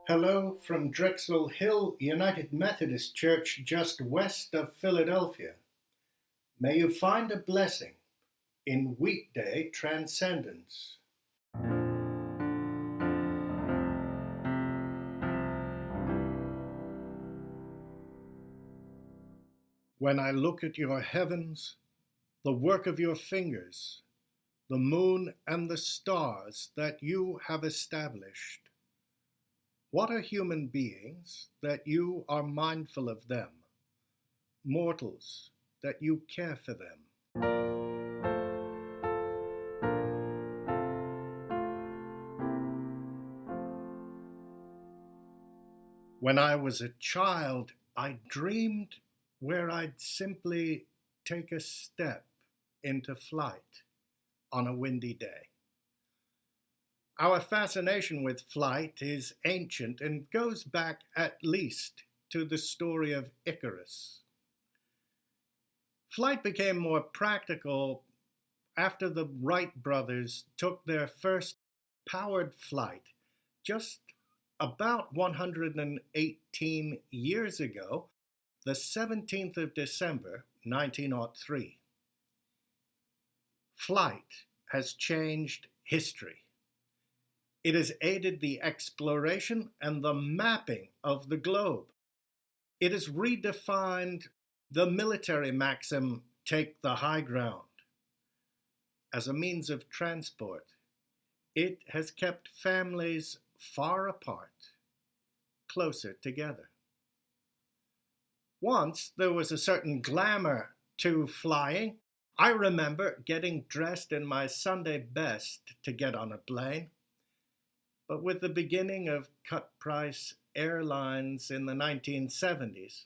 Hello from Drexel Hill United Methodist Church just west of Philadelphia. May you find a blessing in Weekday Transcendence. When I look at your heavens, the work of your fingers, the moon and the stars that you have established, what are human beings that you are mindful of them, mortals that you care for them? When I was a child, I dreamed where I'd simply take a step into flight on a windy day. Our fascination with flight is ancient and goes back at least to the story of Icarus. Flight became more practical after the Wright brothers took their first powered flight just about 118 years ago, the 17th of December, 1903. Flight has changed history. It has aided the exploration and the mapping of the globe. It has redefined the military maxim, take the high ground. As a means of transport, it has kept families far apart, closer together. Once there was a certain glamour to flying. I remember getting dressed in my Sunday best to get on a plane. But with the beginning of cut-price airlines in the 1970s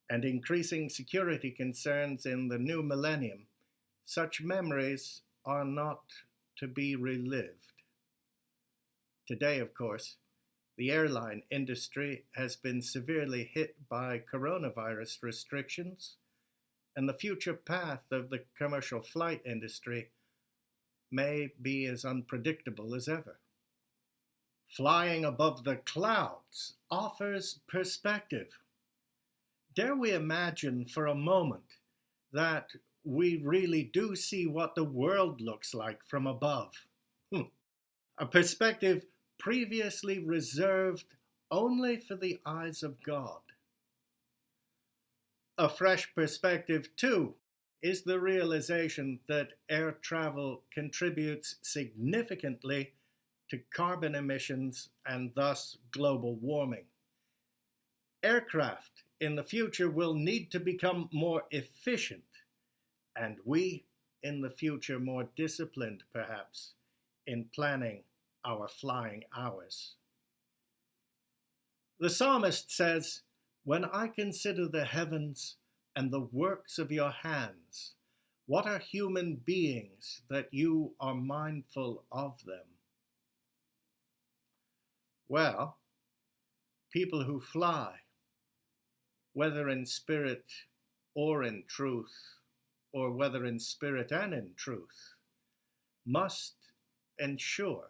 and increasing security concerns in the new millennium, such memories are not to be relived. Today, of course, the airline industry has been severely hit by coronavirus restrictions, and the future path of the commercial flight industry may be as unpredictable as ever. Flying above the clouds offers perspective. Dare we imagine for a moment that we really do see what the world looks like from above? A perspective previously reserved only for the eyes of God. A fresh perspective, too, is the realization that air travel contributes significantly to carbon emissions and thus global warming. Aircraft in the future will need to become more efficient, and we in the future more disciplined, perhaps, in planning our flying hours. The psalmist says, "When I consider the heavens and the works of your hands, what are human beings that you are mindful of them?" Well, people who fly, whether in spirit or in truth, or whether in spirit and in truth, must ensure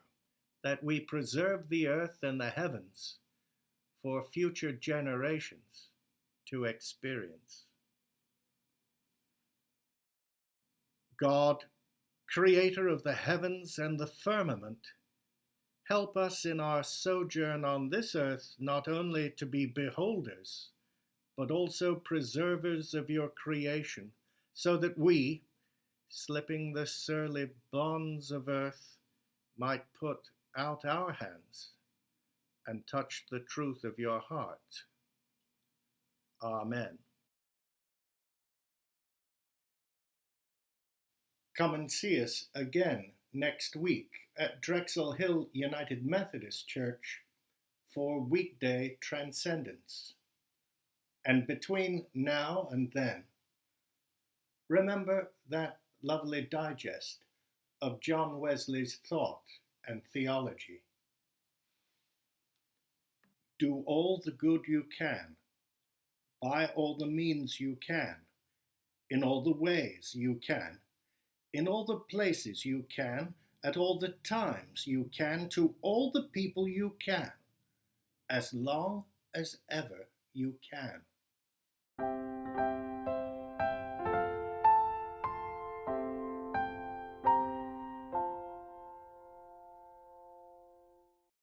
that we preserve the earth and the heavens for future generations to experience. God, creator of the heavens and the firmament, help us in our sojourn on this earth not only to be beholders, but also preservers of your creation, so that we, slipping the surly bonds of earth, might put out our hands and touch the truth of your heart. Amen. Come and see us again next week at Drexel Hill United Methodist Church for Weekday Transcendence. And between now and then, remember that lovely digest of John Wesley's thought and theology. Do all the good you can, by all the means you can, in all the ways you can, in all the places you can, at all the times you can, to all the people you can, as long as ever you can.